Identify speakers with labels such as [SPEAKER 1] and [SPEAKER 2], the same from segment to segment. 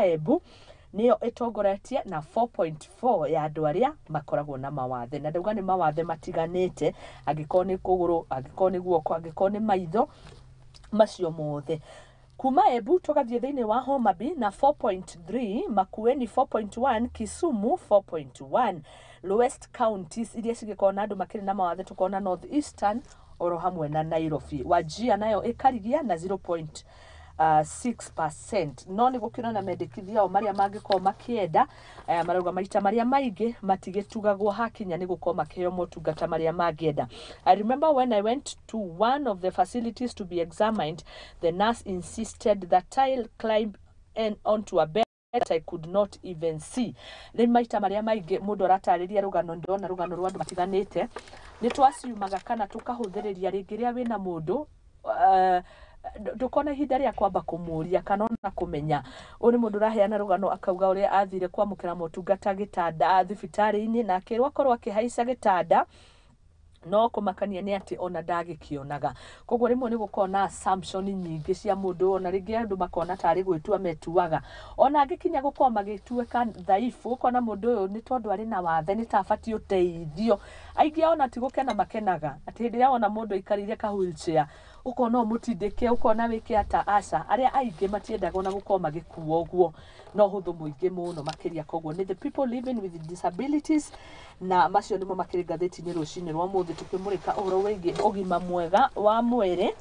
[SPEAKER 1] Embu niyo itongoretie na 4.4 ya andu aria makoragwo na mawathe na ndauga ni mawathe matiganite angĩkorwo ni kũgũrũ angĩkorwo ni guoko angĩkorwo ni maitho macio mothe. Kuma Embu tugathie thiini wa Homa Bay na 4.3, Makueni 4.1, Kisumu 4.1. Lowest counties iria cigikorwo na andu makiri na mawathe tukona North Eastern oro hamwe na Nairobi. Wajir nayo ikarigia na 0.6%. No ni gukira na mendekithia o maria mangiko makienda marauga maita maria maingi matigitugagwo hakinya ni gukorwo makiheo motungata maria mangienda. I remember when I went to one of the facilities to be examined, the nurse insisted that I'll climb onto a bed that I could not even see. Ni maita maria maingi mundu aratariria rugano ndona rugano rwa andu matiganite ni twasiumaga kana tukahuthiriria ringi ria wina mundu ndukona ihinda ria kwamba kumuria kana na kumenya uri mundu raheana rugano akauga uri athire kwamukira motungata gitanda thibitari-ini na akirwa korwo akihaica gitanda no kumakania ni ati ona ndagikionaga. Koguo rimwe ni gukorwo na assumption nyingi cia mundu ona ringi andu makona tari gwitua metuaga ona angikinya gukorwo magitueka thaifu kona mundu uyu ni tondu ari na wathe ni tabati uteithio aingi ona tigukena makenaga ati hindi ona mundu ikarire ka wheelchair ukona umutindike ukona wike ata aca aria aingi matiendaga ona gukorwo magikuo uguo no huthu muingi muno makiria. Koguo ni the people living with disabilities na macio nimo makiri gatheti-ini rucini rwa muthi tukimurika uhoro wigi ugima mwega wa mwiri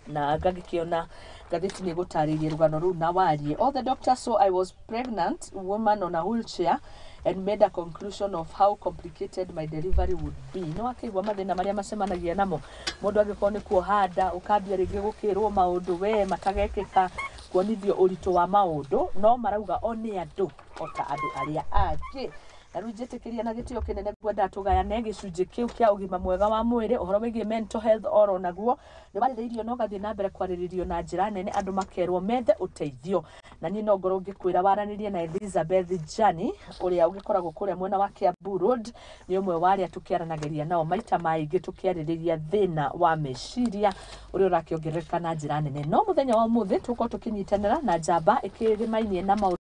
[SPEAKER 1] na ngagikiona gatheti-ini gutariria rugano ru na warie. All the doctors saw I was pregnant woman on a wheelchair and made a conclusion of how complicated my delivery would be. No akaigwa mathina maria macemanagia namo mundu agikorwo ni kuohanda ukambia ringi gukirwo maundu we matagekeka kuonithio uritu wa maundu no marauga oni andu ota andu aria angi na rujetikiria na gitio kinene gwenda tugayane gicunji kiu kia ugima mwega wa mwiri uhoro wigi mental health oro naguo ni wariririo no gathie na mbere kwariririo na njira nene andu makerwo methe uteithio na ni no ngoro ngikwira waranirie na Elizabeth Jani uria ugikoragwo kuria mwena wa Kiambu Road ni umwe waria tukiaranagiria nao maita maingi tukiaririria thina wa meciria uria urakiongerereka na njira nene. No muthenya wa muthi tuko tukinyitanira na njamba ikirima-inie na maundu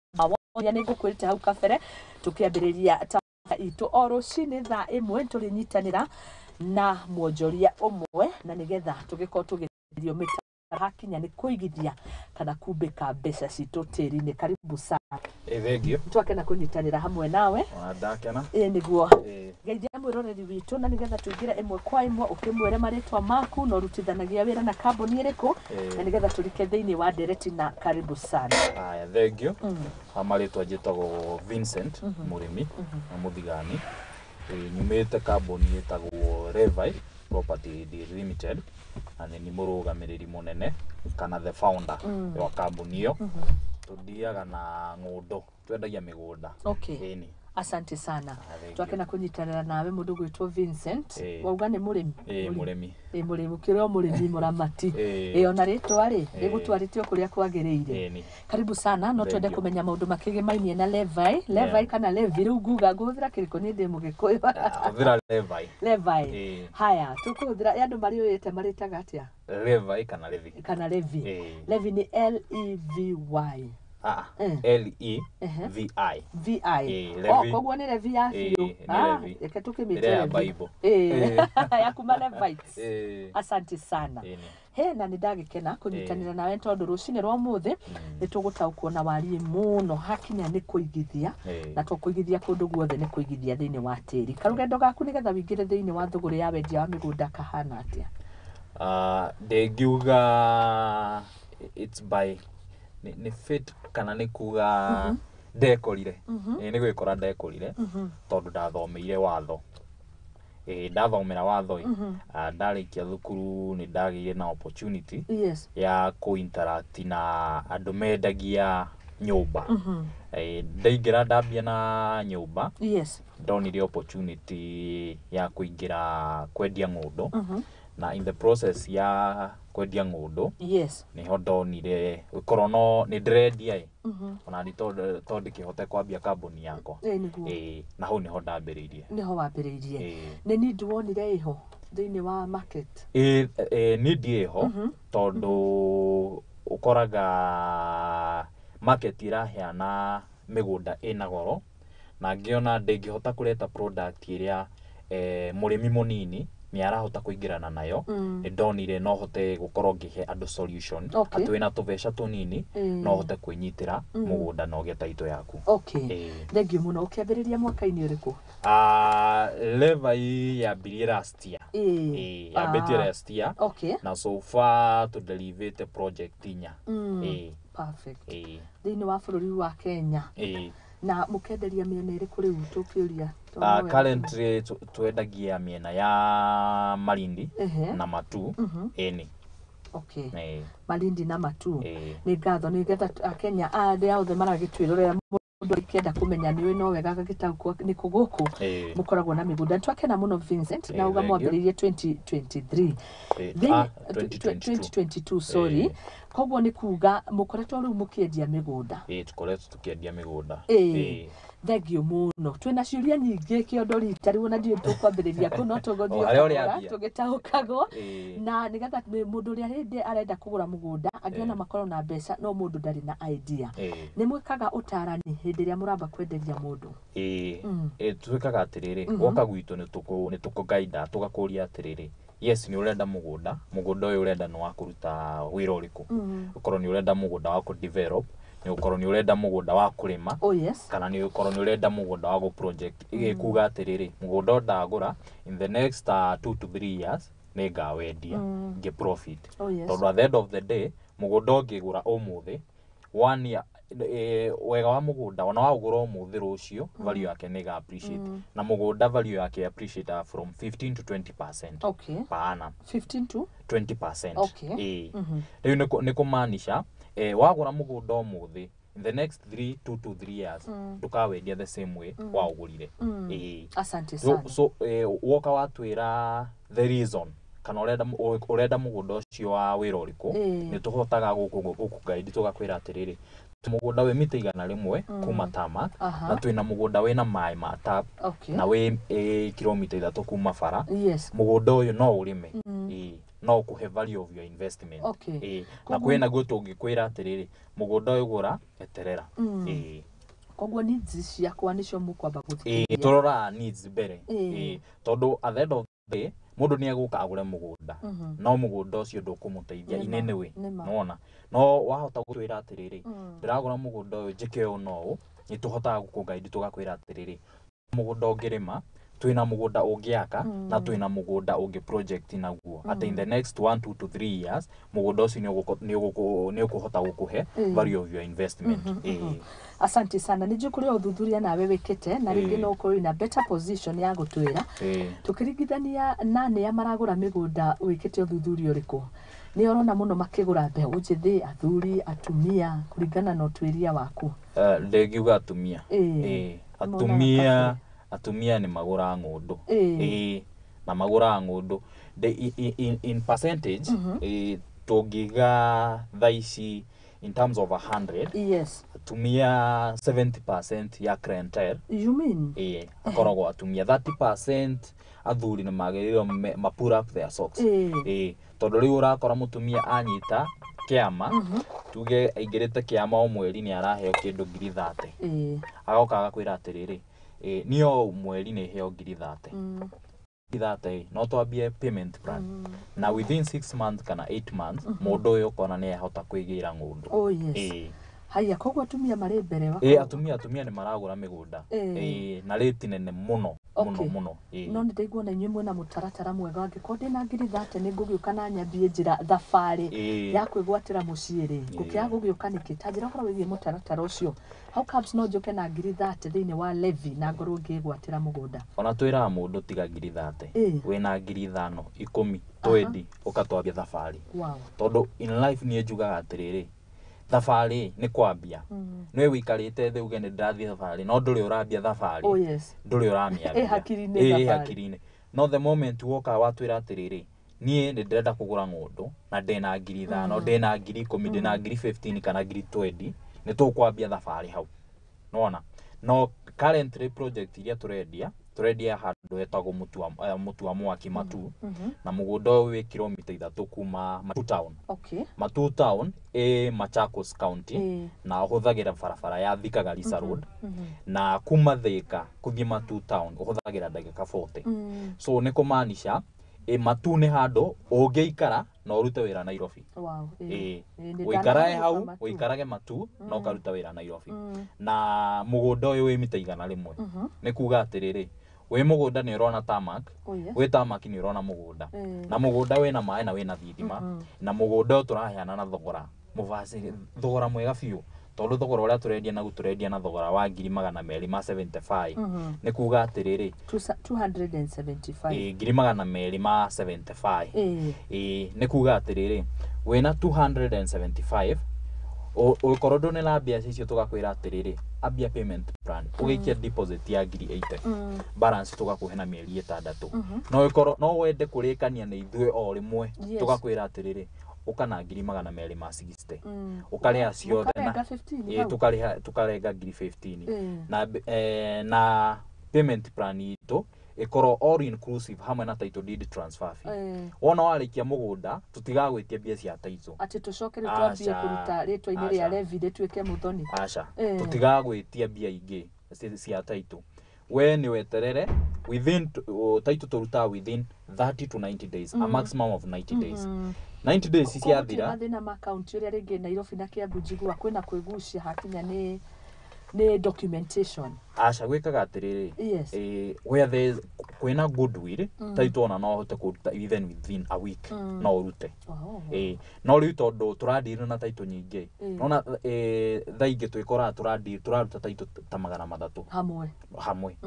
[SPEAKER 1] ya ni ngukwirite hau kabere tukiambiriria tabarĩra itu o rucini thaa 1 turinyitanira na mwonjoria umwe na nigetha tugikorwo tugithirio mita hakinya ni kuigithia kana kumbika mbeca citu tiri-ini. Karibu sana.
[SPEAKER 2] Thengio
[SPEAKER 1] twakena kunyitanira hamwe nawe
[SPEAKER 2] ndakena
[SPEAKER 1] niguo geithia mwiroreri witu na nigetha tuingira imwe kwa imwe ukimwere maritwa maku no rutithanagia wira na kambuni iriku na nigetha turike thiini wa ndereti na karibu sana.
[SPEAKER 2] Aya thengio amaritwa njitagwo Vincent murimi na muthigani nyumite kambuni itagwo Levi Property Limited na ni murugamiriri munene kana the founder wa kambuni iyo tudiaga na ng'undu twendagia migunda.
[SPEAKER 1] Okay. Asante sana. Twakena kunyitanira nawe mundu gwitwo Vincent wauga ni murimi murimi kireo murimi muramati ona ritwa ri rigutwaritio kuria kwagiriire. Karibu sana. No twende kumenya maundu makigimainie na Levi kana Levi riu nguga nguthira kiriko ni ndi mugikuyu
[SPEAKER 2] nguthira
[SPEAKER 1] Levi haya tukuthira andu mari uyite maritaga atia
[SPEAKER 2] Levi kana Levi
[SPEAKER 1] Levi ni L-E-V-Y
[SPEAKER 2] L-E-V-I
[SPEAKER 1] koguo ni Levi ya biu reke tukimite
[SPEAKER 2] Bible
[SPEAKER 1] ya kuma Levites. Asante sana. He na nindagikena kunyitanira nawe tondu rucini rwa muthi ni tugutaukwo na warie muno hakinya ni kuigithia na tukuigithia kundu guothe ni kuigithia thiini wa tiri. Karugendo gaku nigetha wingire thiini wa thuguri ya wendia wa migunda kahana atia?
[SPEAKER 2] Ndegiuga it's by ni fit kana ni kuga ndekorire ni gwikora ndekorire tondu ndathomeire watho ndathomera watho ndarikia thukuru ni ndagire na opportunity ya ku-interact na andu mendagia nyumba ndaingira ndambia na nyumba ndonire opportunity ya kuingira kwendia ng'undu na in the process ya kwendia ng'undu niho ndonire gukoro no ni ndirendia ona ni tondu kihote kwambia kambuni yakwa na hau niho ndambiriirie
[SPEAKER 1] niho wambiriirie ni ni ndwonire iho thiini wa market
[SPEAKER 2] ni ndieho tondu ukoraga market iraheana migunda ina goro na ngiona ndingihota kuleta product iria murimi munini ni arahota kuingirana nayo ni ndonire no hote gukorwo ngihe andu solution atu wina tubeca tunini no hote kwinyitira mugunda no ge taito yaku.
[SPEAKER 1] Thank you muno. Ukiambiriria mwaka-ini uriku?
[SPEAKER 2] Leva yambirie last year. Yambirie last year. Na so far to deliver the project inya.
[SPEAKER 1] Perfect. Thiini wa bururi wa Kenya. Na mukenderia miena iriku riu tukiuria?
[SPEAKER 2] Currently twendagia miena ya Malindi na Matu. Eni.
[SPEAKER 1] Malindi na Matu. Ni ngatho ni getha Kenya ande othe maragitwirorera mundu ikienda kumenya ni we no wega gagitauko ni kuguku mukoragwo na migunda. Twakena muno Vincent na uga mwambiririe 2023 2022 sorry. Koguo ni kuga mukoretwo riu mukiendia migunda?
[SPEAKER 2] Tukoretwo tukiendia migunda.
[SPEAKER 1] Thank you muno. Twina ciuria nyingi kiondori tariu na ndio tukwambiriria kuno tugothio tugitahukagwo na nigetha mundu ria rindi arenda kugura mugunda angiona makoro na mbeca no mundu ndari na idea ni mwikaga utarani hindi ria muramba kwenderia mundu?
[SPEAKER 2] Twikaga atiriri woka gwitu ni tukugaida tugakuria atiriri yes ni urenda mugunda uyu urenda no wakuruta wira uriku ukorwo ni urenda mugunda wa ku develop ni ukorwo ni urenda mugunda wa kurima kana ni ukorwo ni urenda mugunda wa go project igikuga atiriri mugunda ndagura in the next 2 to 3 years ni ngawendia nge profit tondu at the end of the day mugunda ngigura umuthi 1 year wega wa mugunda ona wagura umuthi rucio value yake ni ga appreciate na mugunda value yake appreciate from 15 to 20% per annum.
[SPEAKER 1] 15 to
[SPEAKER 2] 20%. Riu ni kumaanisha wagura mugunda umuthi in the next 2 to 3 years dukawendia the same way wa ugurire.
[SPEAKER 1] Asante sana.
[SPEAKER 2] So woka watwira the reason kana urenda mugunda ucio wa wira uriku ni tuhotaga gukuguide tugakwira atiriri mugunda we mita igana rimwe kuma tama na twina mugunda wina mai ma tap na we kilomita 3 kuma bara mugunda uyu no urime no kuhe value of your investment na kwina guo tungikwira atiriri mugunda uyu gura eterera
[SPEAKER 1] koguo needs ciakwa nicio mukwamba guthikiria
[SPEAKER 2] turora needs mbere tondu at the end of the day mundu ni aguka agure mugunda no mugunda ucio ndukumuteithia inene we nona no wahota gutwira atiriri ndiragura mugunda uyu njike no ni tuhotaga gukuguide tugakwira atiriri mugunda ungirima twina mugunda ungiaka na twina mugunda ungi project naguo at in the next 1 to 3 years mugunda ucio ni ukuhota gukuhe value of your investment.
[SPEAKER 1] Asante sana. Nijukuria uthuthuria nawe wikite na ringi no uko ina better position ya gutwira tukiringithania nani ya maragura migunda wikite uthuthuria uriku ni urona muno makigura mbeu njithi athuri atumia kuringana na utwiria waku?
[SPEAKER 2] Ndegiuga atumia atumia ni magura ngundu na magura ngundu in percentage tungiga thaici in terms of 100 atumia 70% ya clientele.
[SPEAKER 1] You mean
[SPEAKER 2] akoragwo atumia 30% athuri ni magiriro ma pull up their socks tondu riu urakora mutumia anyita kiama tuge aingirite kiama o mweri ni araheo kindu 30 agoka agakwira atiriri niyo mweri ni heo 30 no twambie payment plan na within 6 months kana 8 months mundu uyu kona ni ahota kwigira ngundu.
[SPEAKER 1] Haya koguo atumia mari mbere wako?
[SPEAKER 2] Atumia ni maragura migunda na rate nene muno muno.
[SPEAKER 1] No ndiguo na inyuĩ mwena mutaratara mwega angĩkorwo ndĩna 30 nĩ ngũgĩũka na nyambie njĩra thabarĩ ya kwĩgwatĩra mũciĩ rĩ ngũkĩaga gũgĩũka nĩkĩ ta njĩra ũhoro wĩgiĩ mũtaratara ũcio how comes no njoke na 30 thĩinĩ wa levy na ngorwo ngĩgwatĩra mũgũnda?
[SPEAKER 2] Ona twĩraga mũndũ tiga 30 wĩna 5,000 10 20 ũkatwambia thabarĩ tondũ in life niĩ njugaga atĩrĩrĩ thabarĩ ni kwambia nĩ wikarĩte thĩ uge nĩ ndathiĩ thabarĩ no ndũrĩ ũrambia thabarĩ ndũrĩ ũramĩambia hakiri-inĩ no the moment woka watwĩra atĩrĩrĩ niĩ nĩ ndĩrenda kũgũra ng'ũndũ na ndĩna 5,000 ndĩna 10,000 ndĩna 15,000 kana 20,000 nĩ tũkwambia thabarĩ hau nona no currently project iria tũrendia turendia handu hetagwo mutu wa mwaki Matu na mugunda uyu wi kilomita 3 kuma Matu town.
[SPEAKER 1] Okay.
[SPEAKER 2] Matu town Machakos County na uhuthagira barabara ya Thika Garissa Road na kuma Thika kuthie Matu town uhuthagira ndagika 40. So ni kumaanisha Matu ni handu ungiikara na urute wira Nairobi.
[SPEAKER 1] Wow.
[SPEAKER 2] Uikarae hau uikarage Matu na ukaruta wira Nairobi. Na mugunda uyu wi mita 100 ni kuga atiriri we mugunda ni urona tarmac we tarmac ni urona mugunda na mugunda we na mae na we na thitima na mugunda turaheana na thogora mubaciri thogora mwega biu tondu thogora uria turendia na guturendia na thogora wa 275 ni kuga atiriri
[SPEAKER 1] 275
[SPEAKER 2] 275 ni kuga atiriri we na 275 ukorwo ndune na mbia icio tugakwira atiriri ambia payment plan ugikia deposit ya 80 balance tugakuhe na mieri 6 no ikorwo no wende kurikania na ithue o rimwe tugakwira atiriri ukana 260 ukaria ciothe na tukarenga 15 na payment plan itu ikorwo all inclusive hamwe na title deed transfer fee. Wona warikia mugunda tutigagwitia mbia cia title
[SPEAKER 1] ati tucokere twambie kuruta ritwa-ini ria levy tuike Muthoni.
[SPEAKER 2] Acha tutigagwitia mbia ingi cia title. We ni weterere within title turuta within 30 to 90 days, a maximum of 90 days. 90 days cia thira
[SPEAKER 1] thina ma account uria ringi Nairobi na Kiambu njigua kwina kwigucia hakinya ni documentation.
[SPEAKER 2] Acha gwikaga atiriri where there kwina goodwill title ona no hote kuruta even within a week no urute. No riu tondu turadira na title nyingi nona thaingi twikora turaruta title ta 300 hamwe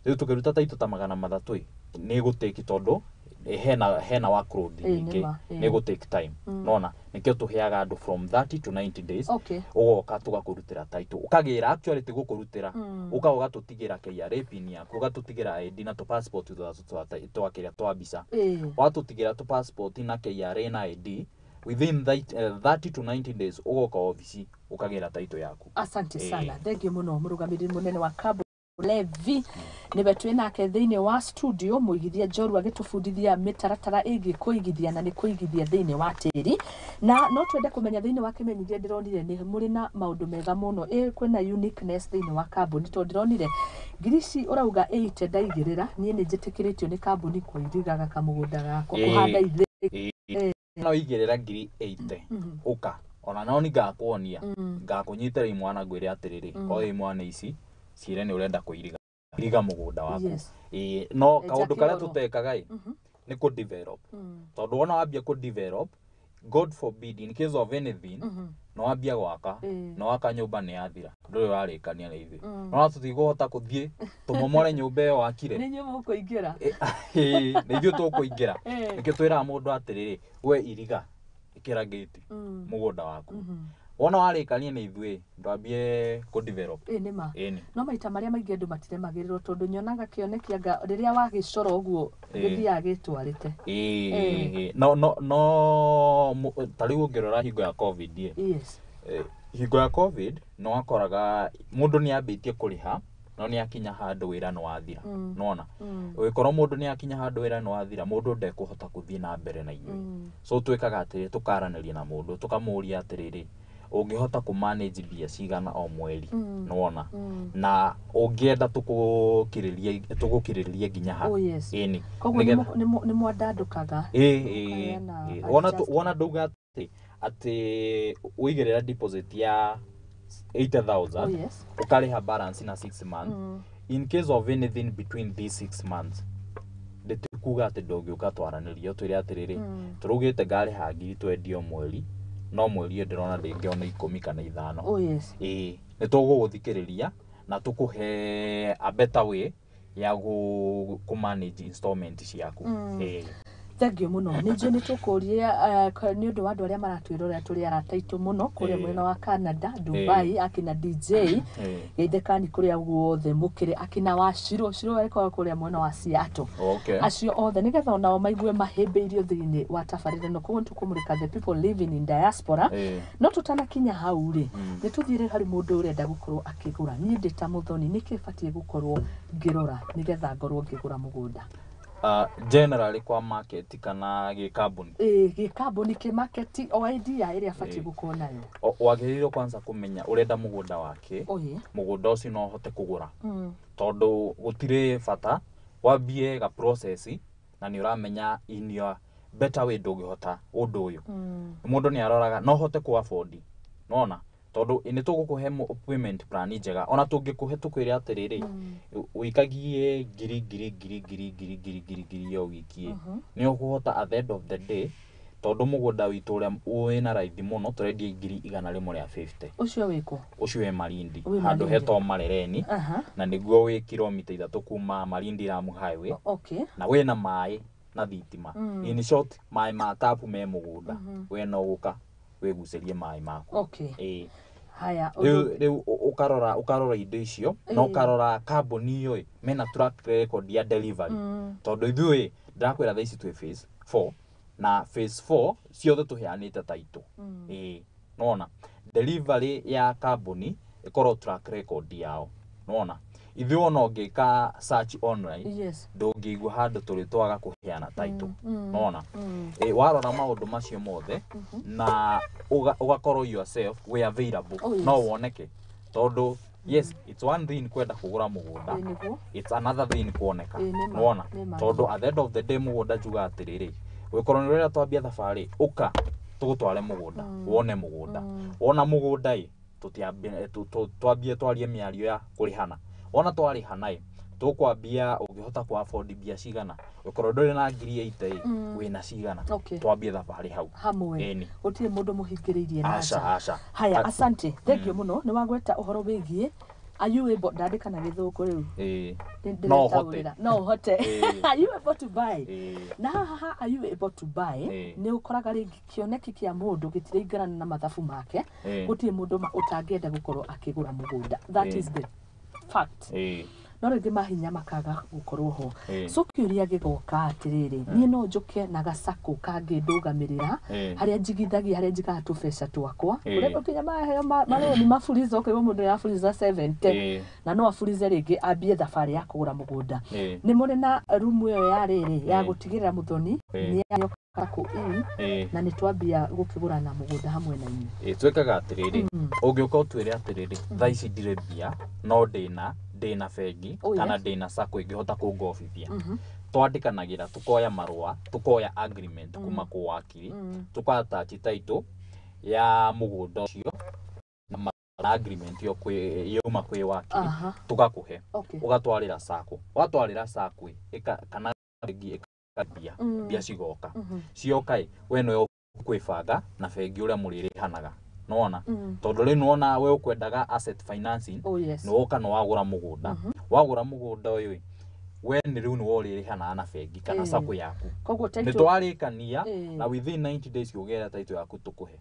[SPEAKER 2] riu tukiruta title ta 300 ni guteki tondu hena workload nyingi ni go take time nona nikio tuheaga andu from 30 to 90 days ugoka tugakurutira title ukagira actually tigukurutira ukaga tutigira KRA pin yaku ugatutigira ID na to passport twakiria twa visa watutigira to passport na KRA na ID within 30 to 90 days ugoka office ukagira title yaku.
[SPEAKER 1] Asante sana thengio muno murugamiri munene wa Kabu Levy niwe twinake thiini wa studio muigithia Njorua agitubundithia mitaratara igi kuigithia na ni kuigithia thiini wa tiri na no twende kumenya thiini wa kimenyithia ndironire ni muri na maundu mega muno kwina uniqueness thiini wa kambuni to ndironire ngirici urauga 8 ndaigirira nie ni njitikiritio ni kambuni kuirigaga kamugunda gako kuhanda ithe
[SPEAKER 2] no igirira ngiri 80 uka ona no ni ngakuonia ngakunyitira imwana ngwire atiriri o imwana ici cire ni urenda kuiriga mugunda waku. No kaundu karia tutekaga ni ku develop tondu wona wambia ku develop God forbid in case of anything no wambia gwaka no waka nyumba ni yathira nduri warikania na ithui no tutiguhota kuthie tumomore nyumba iyo wakire
[SPEAKER 1] ni nyumba kuingira
[SPEAKER 2] ni ithu tukuingira nikio twira mundu atiriri we iriga ikira gate mugunda waku wona warikania na ithui ndwambie ku develop
[SPEAKER 1] nima no maita maria maingi andu matire magirirwo tondu nyonaga kionekianga riria wagicora uguo githia gitwarite no tariu ngirora hingo ya covid hingo ya covid no akoraga mundu ni ambitie kuriha no ni akinya handu wira no wathira nona wikorwo mundu ni akinya handu wira no wathira mundu ndekuhota kuthie na mbere na ithui so twikaga atiri tukaraniria na mundu tukamuria atiriri ungihota ku manage bia cigana o mweri nona na ungienda tugukiririe nginya ha ni mwandandukaga
[SPEAKER 2] wona nduga ati uigirira deposit ya 80,000 ukariha balance na 6 months in case of anything between these 6 months ndikuga ati ndungiuka twaranirio twire atiriri turugite ngari ha ngiri 20 mweri no mweri ndirona ndingiona 10 kana 5 ni tuguguthikiriria na tukuhe a better way ya ku manage installment ciaku
[SPEAKER 1] Thank you muno. Nije ni tukuria ni undu wa andu aria maratwirora turi arata itu muno kuria mwena wa Canada, Dubai, akina DJ, geithekani kuria guothe mukire akina wa Shiro eko kuria mwena wa Seattle. Acio othe nigetha onao maigue mahimbiirio thiini wa tabarire no kuo tukumurika the people living in diaspora. No tutanakinya hau ri ni tuthire hari mundu urenda gukorwo akigura. Ni ndita Muthoni niki batie gukorwo ngirora nigetha ngorwo ngigura mugunda.
[SPEAKER 2] Generally kwa market kana gikambuni
[SPEAKER 1] gikambuni ki market o idea iria fati gukorwo nayo
[SPEAKER 2] wagiriro kwanza kumenya urenda mugunda wake mugunda ucio no hote kugura tondu gutire bata wambie ga process na ni uramenya in your better way ndungihota undu uyu mundu ni aroraga no hote ku afford nona tondu ini tugukuhe payment plan njega ona tungikuhe tukwire atiriri uikagie giri yo wiki ni ukuhota at the end of the day tondu mugunda witu uria wina raithi muno turendia ngiri 150
[SPEAKER 1] ucio wiko
[SPEAKER 2] ucio we Malindi handu heto marereni na niguo wi kilomita 3 kuma Malindi Ramu highway na wina mai na thitima in short mai ma tapu me mugunda we no guka wigucerie mai mako
[SPEAKER 1] haya
[SPEAKER 2] riu ukarora indo icio no ukarora kambuni iyo mena track record ya delivery tondu ithui ndakwira tha ici twi phase 4 na phase 4 ciothe tuheanite taito nona delivery ya kambuni ikorwo track record yao nona ithui ona ungika search online ndungigwa handu turi twaga kuheana taito nona warora maundu macio mothe na ugakorwo yourself we available no woneke tondu yes it's one thing kwenda kugura mugunda it's another thing kuoneka nona tondu at the end of the day mugunda juga atiriri wikorwo ni rira twambia thabari uka tugutware mugunda wone mugunda wona mugunda twambie twarie miario ya kurihana ona twari hanai tukwambia ungihota ku afford bia cigana ukorwo nduri na ngiri 80 wina cigana twambie thabari hau
[SPEAKER 1] hamwe utire mundu muhingiriirie na aca haya asante thank you muno ni wagweta uhoro wigie are you able ndandika na githungu riu no hote are you able to buy na haha are you able to buy ni ukoraga ringi kioneki kia mundu gitiringana na mathabu make gutire mundu utangienda gukorwo akigura mugunda that is the fact no ringi mahinya makaga gukorwo ho so kiuria gigoka atiriri ni no njuke na gacako kangindugamirira haria njigithagia haria njigaga tubesa twakwa ureko kinya maheo maroni mafurizo kwa mundu yafuriza 70 na no afurize ringi ambie thabari ya kugura mugunda ni muri na room iyo ya riri ya gutigirira Muthoni ni yayo kako na ni twambia gukigura na mugunda hamwe na inyi
[SPEAKER 2] twekaga atiriri ungiuka utwire atiriri tha ici ndire bia no ndina fegi kana ndina sako ingihota kungofithia twandikanagira tukoya marua tukoya agreement kuma ku wakiri tukatachi title ya mugunda ucio na agreement yo yuma kwi wakiri tugakuhe ugatwarira sako watwarira sako kana fegi bia cigoka ciokai we no kwibanga na fegi uria muririhanaga nona tondu ri nona we ukwendaga asset financing no uka no wagura mugunda uyu we ni riu ni woririhana na fegi kana sako yaku ni twarikania na within 90 days yogera title yaku tukuhe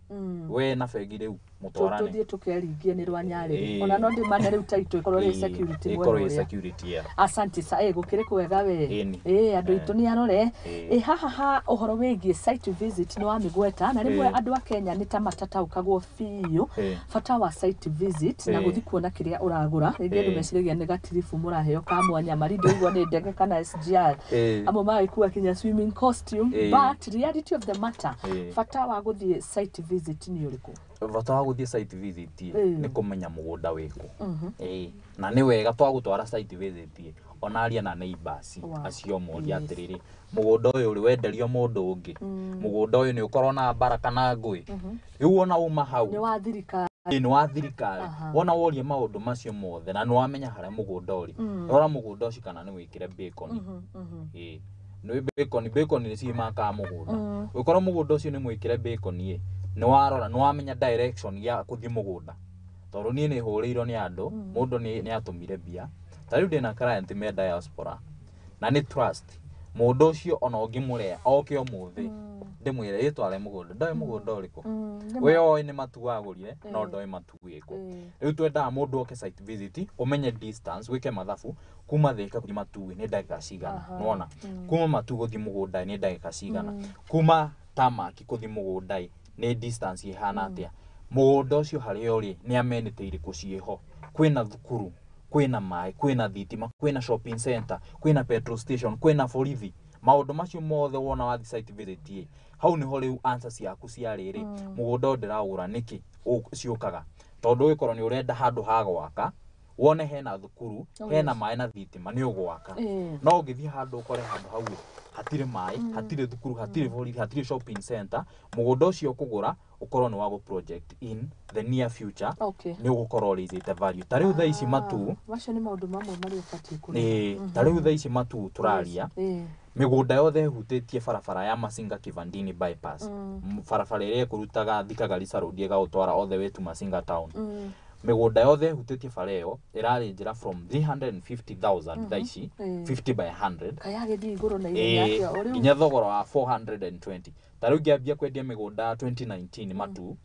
[SPEAKER 2] we na fegi riu mutwarane
[SPEAKER 1] tuthie tukeringie ni rwanyariri ona no ndimane riu title ikorwo ri security asante sa gukire kwega we andu itu ni arore haha uhoro wigie site visit no amigweta na rimwe andu a Kenya ni ta matataukago fiyo fata wa site visit na guthi kuona kiria uragura ringi andu meciragia ni gatirifu muraheo ka mwanya marindo igwa ni ndege kana SGR amo maikuwa kinya swimming costume but reality of the matter fata wa guthi site visit ni uriku
[SPEAKER 2] bata wa guthie site visit ni kumenya mugunda wiku na ni wega twagutwara site visit onaria na neighbors acio moria atiriri mugunda uyu uri wenderio mundu ungi mugunda uyu ni ukorwo na baraka na ngui riu ona uma hau ni wa thirikari wona worie maundu macio mothe na no wamenya haria mugunda uri rora mugunda ucio kana ni wikire bacon no bacon ni cimaka mugunda ukorwo mugunda ucio ni mwikire bacon ni warora no wamenya direction ya kuthi mugunda tondu nie ni huriirwo ni andu mundu ni atumire bia tariu ndina client me diaspora na ni trust mundu ucio ona ungimurea oke omuthi ndimwire yitware mugunda ndoe mugunda uriku we oe ni matu wagurire no ndoe matu wiko riu twenda mundu oke site visit umenye distance wike mathabu kuma thika kuthi matu ni ndagika cigana nona kuma matu guthi mugunda ni ndagika cigana kuma tamaki kuthi mugunda ni distance ihana atia mugunda ucio hari uri ni amenite iriku cieho kwina thukuru kwina mai kwina thitima kwina shopping center kwina petrol station kwina borithi maundu macio mothe wona wathi site visit hau niho riu answers yaku cia riri mugunda ndiragura niki ciukaga tondu wikoro ni urenda handu ha gwaka wone hena thukuru hena mai na thitima ni ugwaka no ngithie handu ukore handu hau hatire mai hatire thukuru hatire borithi hatire shopping center mugunda ucio kugura ukorwo ni wago project in the near future ni ugukorwo rizite value tariu tha ici matu
[SPEAKER 1] wacio ni maundu mamwe mari ufatie kuri
[SPEAKER 2] tariu tha ici matu turaria migunda yothe hutitie barabara ya Masinga Kivandini bypass barabara iria kurutaga Thika Garissa road ega utwara all the way to Masinga town migunda yothe hutitie bara iyo irari njira from 350,000 tha ici 50 by 100
[SPEAKER 1] kayage di iguru na ile uri
[SPEAKER 2] inya thogora wa 420 tariu ngiambia kwendia migunda 2019 matu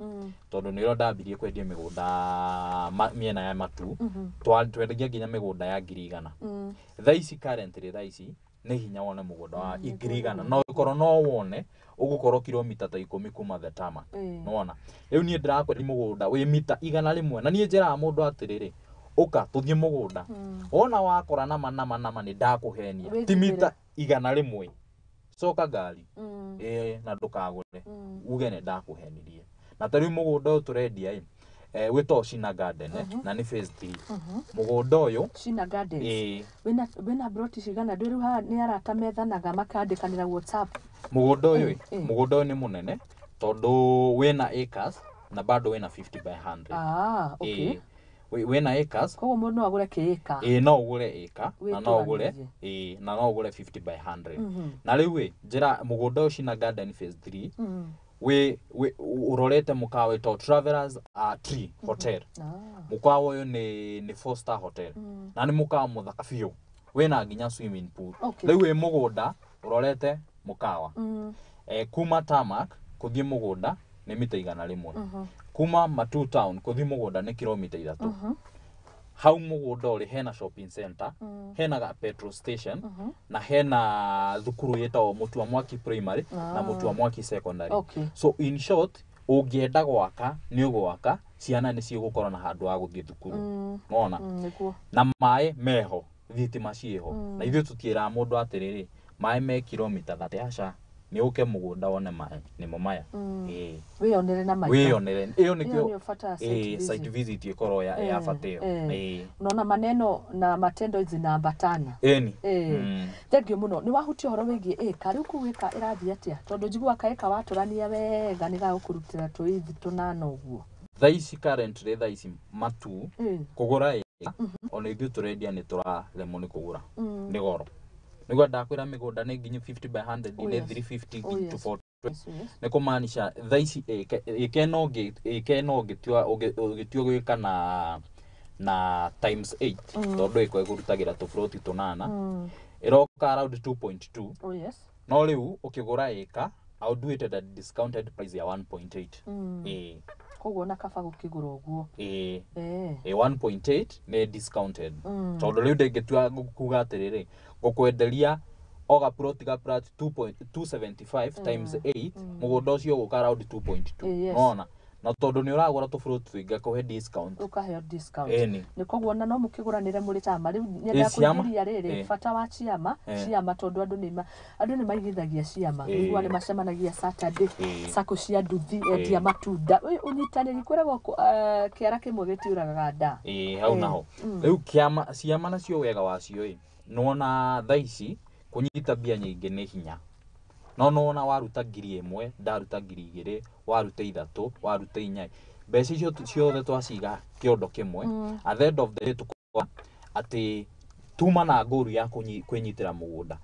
[SPEAKER 2] tondu niro ndambirie kwendia migunda miena ya matu twendagia nginya migunda ya 100,000 tha ici currently tha ici ni hinya wone mugunda wa 100,000 no ikoro no wone ugukorwo kilomita ta 10 kuma the tama nona riu nie ndirakwendi mugunda wi mita 100 na nie njira mundu atiriri uka tuthie mugunda wona wakora nama ni ndakuhenia ti mita 100 coka ngari na ndukagure uge ne ndakuhenirie na tariu mugunda uturendia wito Shina Garden na ni phase 3 mugunda uyu
[SPEAKER 1] Shina Gardens wena broti cigana ndwiru ha ni arata methanaga makandikanira WhatsApp
[SPEAKER 2] mugunda uyu ni munene tondu wena acres na bado wena 50 by 100
[SPEAKER 1] okay
[SPEAKER 2] wena acres
[SPEAKER 1] koguo mundu no agure kiika
[SPEAKER 2] no ugure eka na no ugure na no ugure 50 by 100 na riu njira mugunda uyu Shina Garden phase 3 we urorete mukawa to Travelers Tree Hotel mukawa uyu ni 4-star hotel na ni mukawa muthaka biu wena nginya swimming pool riu we mugunda urorete mukawa kuma Tamak kuthie mugunda ni mita 100 kuma Matu town kuthie mugunda ni kilomita 3 hau mugunda uri hena shopping center hena ga petrol station na hena thukuru yetagwo Mutua Mwaki primary na Mutua Mwaki secondary so in short ungienda gwaka ni ugwaka ciana ni cigukorwo na handu ha guthie thukuru nona na mai meho thitima cieho na ithuĩ tutiĩra mũndũ atiriri mai me kilomita 30 aca ni uke mugunda wone mai nimo maya
[SPEAKER 1] wionere na mai
[SPEAKER 2] wionere iyo nikio site visit ikoro ya fateo
[SPEAKER 1] unaona maneno na matendo zinaambatana thank you muno ni wahutia horo wigie kariu kuwika irathi atia tondu njigua kaeka waturania wega ni gagukurutira tuithi tunana uguo
[SPEAKER 2] thaici currently thaici matu kugura ona ithuĩ turendia ni turaremwo ni kugura ni goro niguo ndakwira migunda ni nginyu 50 by 100 ni 350 to 40 ni kumaanisha thaici ikeno gitio gwika na times 8 tondu iko igurutagira to float tunana iroka around 2.2 no riu ukigura eka I'll do it at a discounted price ya 1.8
[SPEAKER 1] koguo na kaba gukigura uguo
[SPEAKER 2] 1.8 ni discounted tondu riu ndengetua kuga atiriri gukwenderia oga plot 2.275 times 8 mugunda ucio guka around 2.2 unaona na tondu ni uragura to fruit twinga kuhe discount
[SPEAKER 1] ukahe discount ni koguo na no mukiguranire muri chama riu nyenda kuiria riri fata wa ciama tondu andu ni maigithagia ciama niguo ni macemanagia Saturday sako cia nduthi endia matunda unyitaniri kwiragwo kiara kimwe gitiuraga nda
[SPEAKER 2] hau naho riu ciama nacio wega wacio nona thaici kunyita bia nyingi ni hinya no na waruta 1,000 ndaruta 2,000 waruta 3 waruta 4 mbeca icio ciothe twaciga kiondo kimwe at the end of the day tukwa ati tuma na nguru ya kwinyitira mugunda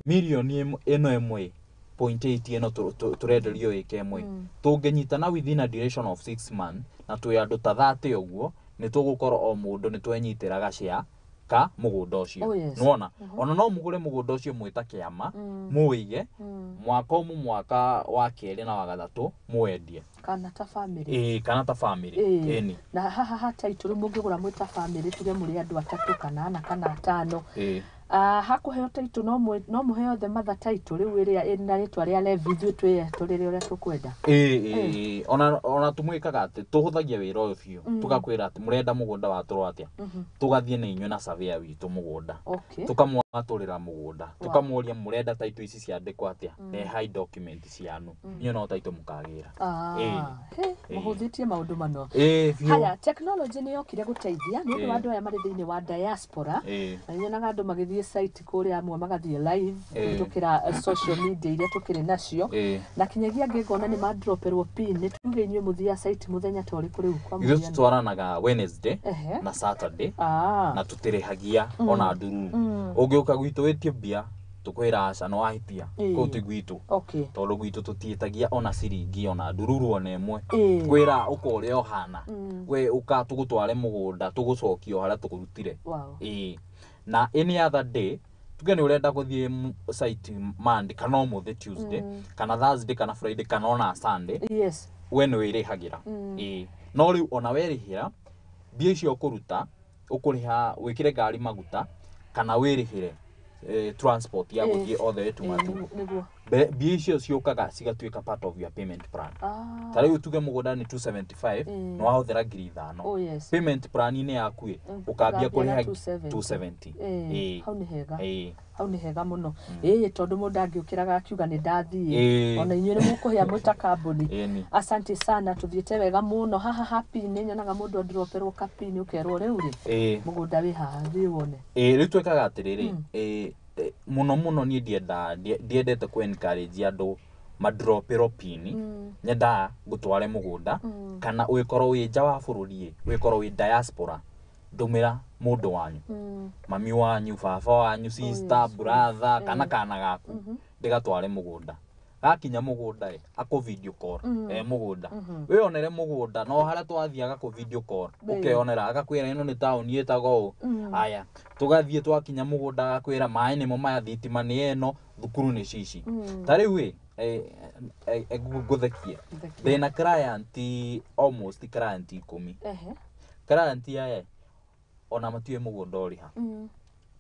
[SPEAKER 2] milioni eno 1.8 eno turenderio ikemwe tungenyitana within a duration of 6 months na twi andu ta 30 uguo ni tugukorwo o mundu ni twenyitira gacia ka mugunda ucio
[SPEAKER 1] Oh, yes.
[SPEAKER 2] nona ona no mugure mugunda ucio mwita kiama muige mwaka wa keri na wa gathatu muendie
[SPEAKER 1] kana ta family
[SPEAKER 2] kana ta family eni
[SPEAKER 1] na haha title mungigura mwita family tuge muri andu atatu kana ana kana atano hakuheo title no muheo the mother title riu iria ina ritwa ria levi twitwe turire uria tukwenda
[SPEAKER 2] ona tumwikaga ati tuhuthagia wira uyu biu tugakwira ati murenda mugunda waturwo atia tugathie na inyo na surveyor witu mugunda tukamwaturira mugunda tukamuria murenda title ici ciandikwo atia ne high document cianu inyo no title mukagira
[SPEAKER 1] muhuthitie maundu mano haya technology ni yokire guteithia ni andu aya mari thiini wa diaspora na nyonaga andu magithie site kuria amwe magathie live tukira social media iria tukiri nacio na kinyagia ngigona ni madroperwo pin ni tuge inywe muthia site muthenya tori kuri kwa
[SPEAKER 2] muthia ithu twaranaga Wednesday na Saturday na tutirihagia ona nduru ungiuka gwitu witie bia tukwira aca no ahitia kutu gwitu tondu gwitu tutietagia ona ciringi ona ndururu ona emwe kwira ukoria ohana we uka tugutware mugunda tugucokio haria tukurutire na any other day tuge ni urenda guthie site Monday kana umuthi Tuesday kana Thursday kana Friday kana ona Sunday we ni wirihagira no riu ona werihira bia icio kuruta ukuriha wikire ngari maguta kana wirihire transport ya guthie othe tumatu bia icio ciukaga cigatuika part of your payment plan tariu tuge mugunda ni 275 no wahuthira 5,000 payment plan ni yaku ukambia kuriha 270
[SPEAKER 1] hau ni hega muno tondu mundu angiukiraga akiuga ni ndathie ona inywe ni mukuhia mwita kambuni asante sana tuthiete wega muno haha happy ni nyonaga mundu androperwo kapini ukerwo riu ri mugunda wi haha thi wone
[SPEAKER 2] riu twekaga atiriri muno ni ndiendete ku encourage andu madropero pini nyenda gutware mugunda kana wikorwo wi nja wa bururi wikorwo wi diaspora ndumira mundu wanyu mami wanyu baba wanyu sister brother kana gaku ndigatware mugunda gakinya mugunda ako video call mugunda we onere mugunda no haria twathiaga ku video call ukeonera agakwira ino ni town yetago aya tugathie twakinya mugunda agakwira mai nimo maya thitima ni eno thukuru ni cici tariu we guthekie thina client almost client 10 client ya ona matue mugunda oriha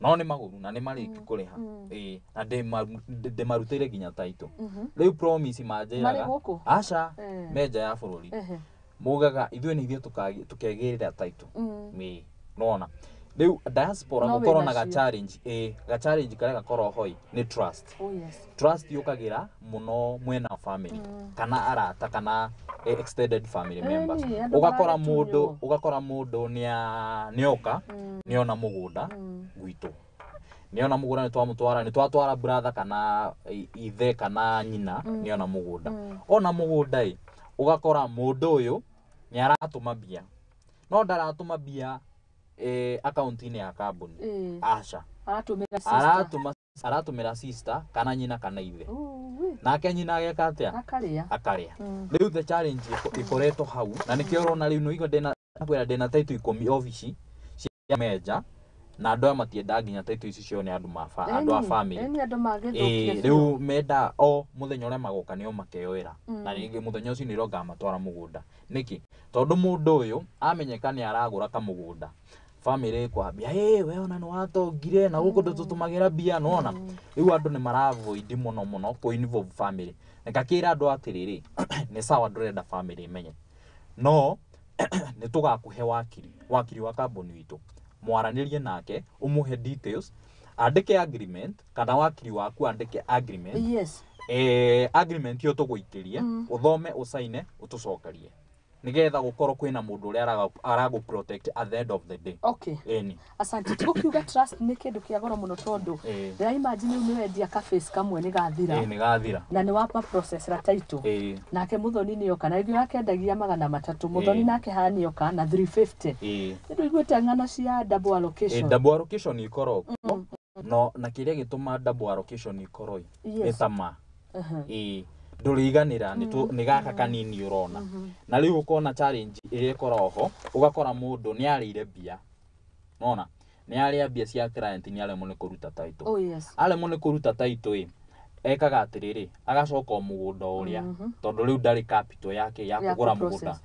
[SPEAKER 2] no ni maguru na ni mariki kuriha na de marutire ginya title riu promise manjiraga aca meja ya bururi mugaga ithwe ni ithio tukegirira title nona riu diaspora gukoro na ga challenge kare gakoro hoi ni trust trust yukagira muno mwena family kana arata kana extended family members ugakora mundu nioka niona mugunda gwitu niona mugunda ni twatwara brother kana ithe kana nyina niona mugunda ona mugunda ugakora mundu uyu ni aratuma bia no ndaratuma bia account ni ya kambuni aca aratumira sister kana nyina kana ithe nake nyina ageka atia akaria riu the challenge ikoretwo hau na nikio urona riu no igo ndena title 10 office cia meja na andu amatienda nginya title ici cio ni andu a family riu menda o muthenya uria magoka nio makeoera na ringi muthenya ucio ni roga matwara mugunda niki tondu mundu uyu amenyeka ni aragura ka mugunda family kwambia we ona no watongire na guko tutumagira bia nona riu andu ni maravoid muno ko involve family nikakira andu atiriri ni sawa ndurenda family menye no ni tugakuhe wakiri wa kambuni witu mwaranirie nake umuhe details andike agreement kana wakiri waku andike agreement agreement yo tuguikirie uthome usaine utucokerie nigetha gukorwo kwina mundu uria aragu protect at the end of the day asante tukiuga trust ni kindu kia goro muno tondu ra imagine ni wendia ka face kamwe ni gathira na ni wapa process ra title nake Muthoni ni yoka na ithio yake endagia 300 Muthoni nake hani yoka na 350 ndu igwete ng'ano cia double allocation ikoro no na kiria gituma double allocation ikoro etama nduriganira ni gaka kanini urona na riu ukona challenge ire koroho ugakora mundu ni arire bia nona nĩ arĩa mbia cia client nĩ aremwo nĩ kũruta title.
[SPEAKER 1] Oh yes.
[SPEAKER 2] Aremwo nĩ kũruta title ekaga atiriri agacoka mũgũnda ũrĩa tondũ rĩu ndarĩ capital yake ya kũgũra mũgũnda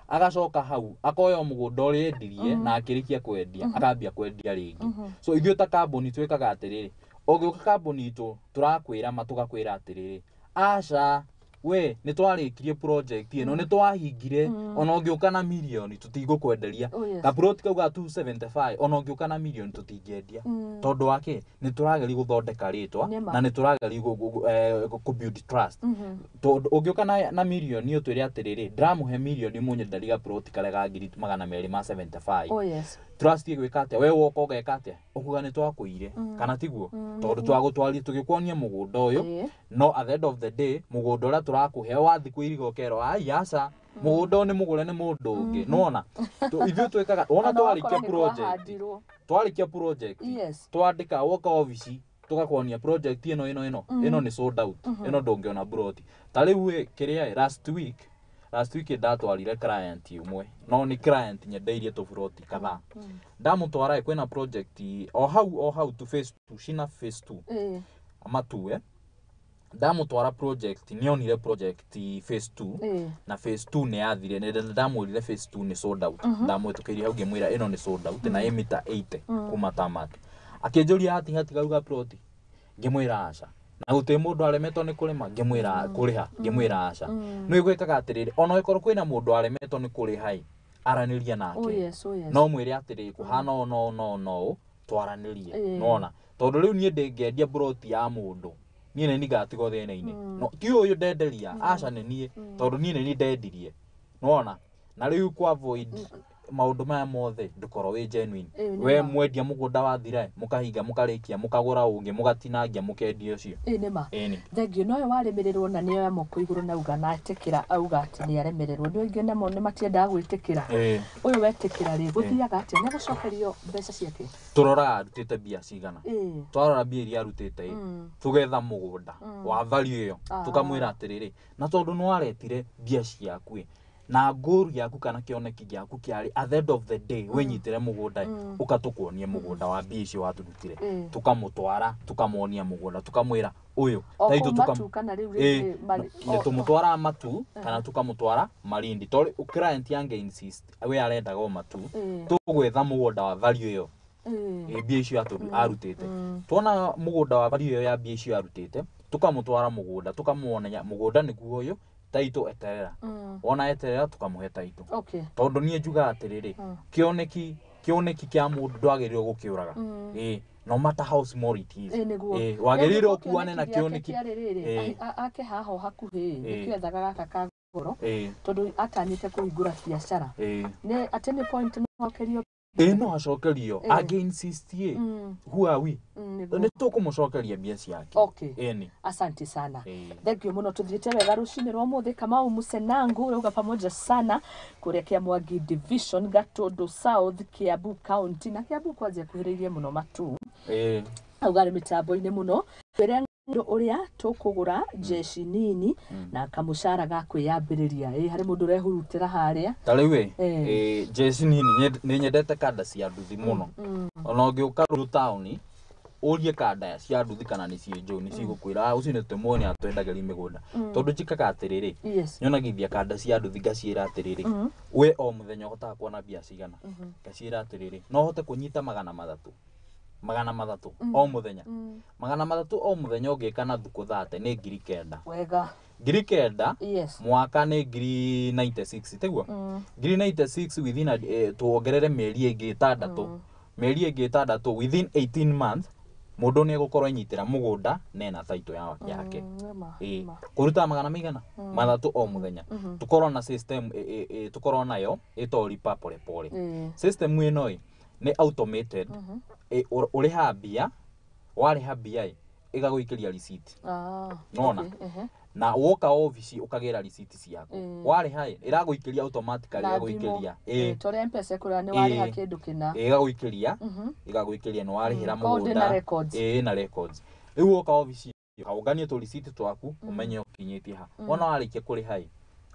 [SPEAKER 2] agacoka hau akoya mũgũnda ũrĩa endirie na akĩrĩkia kwendia akambia kwendia rĩngĩ. So ithuĩ ta kambuni twĩkaga atiriri, ũgĩũka kambuni itũ tũrakwĩra tugakwĩra atiriri, aca we nĩ twarĩkirie project ĩno nĩ twahingire, ona ũngĩũka na million tũtigũkwenderia. Ka plot kau ga 275 ona ũngĩũka na million tũtingĩendia tondũ wake nĩ tũrageri gũthondeka rĩtwa na nĩ tũrageri ku build trust. Tondũ ũngĩũka na million nĩ ũtwĩre atiriri ndĩramũhe million mũnyenderiga plot karĩa ga 275. Trust gwĩka atĩa we woka ũgeka atĩa ũkuga nĩ twakũire kana tiguo tondũ twagũtwarire tũgĩkuonia mũgũnda ũyũ no at the end of the day mũgũnda ũrĩa tũrakũhe wathi kũiriga ũkerwo ai aca mũgũnda nĩ mũgũre nĩ mũndũ ũngĩ. Nona ithuĩ twĩkaga ona twarĩkia project twandĩka woka ofici tugakuonia project ĩno nĩ sold out, ĩno ndũngĩona plot. Ta rĩu kĩrĩa last week ndatwarire client umwe no ni client nyendeirie tu plot kadhaa ndamutwara kwena project o hau tu phase 2 shina phase 2 amatue ndamutwara project nionire project phase 2 na phase 2 nĩ yathire ndamwĩrire phase 2 nĩ sold out ndamwĩtũkĩrie hau ngĩmwĩra ĩno nĩ sold out na mita 80 kuma tamat akĩnjũria hati gauga plot ngĩmwĩra aca na gũtĩ mũndũ aremetwo nĩ kũrĩma ngĩmwĩra kũrĩha ngĩmwĩra aca nĩ gwĩkaga atiriri ona ĩkorwo kwĩna mũndũ aremetwo nĩ kũrĩha aranĩria nake no mwĩre atiriri kũhana no twaranĩrie nona tondũ rĩu niĩ ndĩngĩendia plot ya mũndũ niĩ nĩ ngatigo thĩna-inĩ no ti ũyũ ndenderia aca nĩ niĩ tondũ niĩ nĩ ndendirie nona na rĩu kwa avoid maundu maya mothe ndũkorwo wĩ genuine we mwendia mũgũnda wathira mũkahinga mũkarĩkia mũkagũra ũngĩ mũgatinangia mũkendia ũcio
[SPEAKER 1] nĩma thengio no warĩmĩrĩrwo na nĩoya moko igũrũ na uga na etĩkĩra auga atĩ nĩ aremererwo nĩ aingĩ namo nĩ matiendaga gwĩtĩkĩra ũyũ wetĩkĩra rĩ gũthiaga atĩa nĩ gũcokerio mbeca ciake
[SPEAKER 2] tũroraga arutĩte mbia cigana twarora mbia iria arutĩte tugetha mũgũnda wa value ĩyo tukamwĩra atĩrĩrĩ na tondũ nĩ waretire mbia ciaku na ngũru yaku kana kĩoneki gĩaku kĩarĩ at the end of the day wenyitire mũgũnda ũkatũkuonia mũgũnda wa mbia icio waturutire tukamũtwara tukamuonia mũgũnda tukamwĩra ũyũ taito nĩ tũmũtwara matu kana tukamũtwara Malindi tondũ client yange insist we arendaga o matu tũgwetha mũgũnda wa value ĩyo mbia icio arutĩte tuona mũgũnda wa value ĩyo ya mbia icio arutĩte tukamũtwara mũgũnda tukamuonia mũgũnda nĩguo ũyũ taito eterera ona eterera tukamũhe taito tondũ niĩ njuga atiriri kĩoneki kĩa mũndũ ndwagĩrĩirwo gũkĩũraga no matter how small it is wagĩrĩirwo kuane na kĩoneki
[SPEAKER 1] ake haho hakuhĩ nĩkĩethaga gaka kagoro tondũ atanyĩte kũhingũra biacara nĩ at any point no akerio
[SPEAKER 2] no acokerio against who are we nĩ tũkũmũcokeria mbia ciake
[SPEAKER 1] asante sana thengio mũno tũthiĩte wega rũcinĩ rwa mũthĩ Kamau Musenangu rauga pamoja sana kũrĩa Mwangi division Gatundu South Kiambu County na Kiambu kwanjia kuhĩrĩirie mũno matu auga arĩ mĩtambo-inĩ mũno kwĩrĩa ũrĩa tũkũgũra jeshi nini na kamushara ga kwĩyambĩrĩria harĩ mũndũ ũrehurutĩra harĩa
[SPEAKER 2] ta rĩu jeshi nini nĩ nyendete kanda cia nduthi mũno ona ũngĩũka rũrũ taũni ũrie kanda cia nduthi kana nĩ ciĩnjũ nĩ cigũkwĩra ũcio nĩ tũmone atwendagĩria mĩgũnda tondũ njikaga atiriri nyonagithia kanda cia nduthi ngaciĩra atiriri we o mũthenya ũhotaga kuona mbia cigana ngaciĩra atiriri no hote kũnyita 300 o mũthenya 300 o mũthenya ũngĩka na thukũ 30 nĩ 9,000
[SPEAKER 1] wega
[SPEAKER 2] 9,000 mwaka nĩ 96 tiguo 96 within tuongerere mĩeri ĩngĩ 6 within 18 months mũndũ nĩ egũkorwo anyitĩra mũgũnda nena taito yake kũruta 300 o mũthenya tukorwo na system tukorwo nayo ĩtoripa pole pole system ĩno nĩ automated ũrĩha mbia warĩha mbia ĩgagũikĩria receipt nona na woka office ukagera receipt ciaku warĩha ĩragũikĩria automatically ĩgagũikĩria
[SPEAKER 1] tore M-Pesa kũrĩa nĩ warĩha kĩndũ kĩna
[SPEAKER 2] ĩgagũikĩria nĩ warĩhĩra mũgũnda na records rĩu woka office kaũnganie tu receipt twaku umenye ũkinyĩtie ha ona warĩkia kũrĩha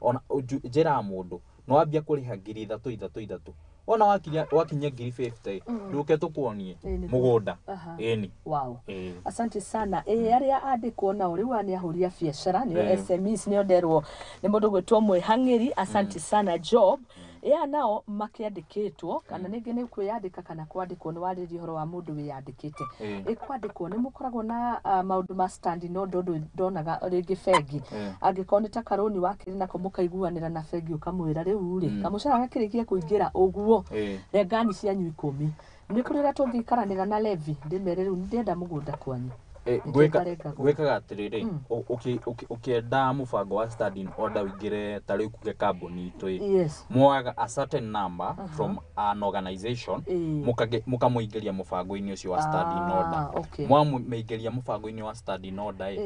[SPEAKER 2] ona njĩra mũndũ no wambia kũrĩha 3,000 ona wakinya ngiri 50 nduke tukuonie mugunda eni.
[SPEAKER 1] Wow. Asante sana. Aria andikwo na uri wa ni ahuria biashara ni SMEs ni onderwo ni mundu gwetwo mwihangiri. Asante sana Job. Nao makiandikitwo kana ningi ni kwiyandika kana kwandikwo ni wariri horo wa mundu wiyandikite. Kwandikwo ni mukoragwo na maundu ma stand no ndonaga ringi bengi angikorwo ni ta karoni wakiri nako mukaiguanira na bengi ukamwira riu ri kamucara gakirikia kuingira uguo regani cianyu 10 ni kurira tungikaranira na levi ndimere riu ndienda mugunda kwanyu.
[SPEAKER 2] Gwekaga atiriri ukienda mubango wa studying order wingire tari kuge kambuni itu mwaga a certain number from an organization mukamuingiria mubango-ini ucio wa studying order mwamuingiria mubango-ini wa studying order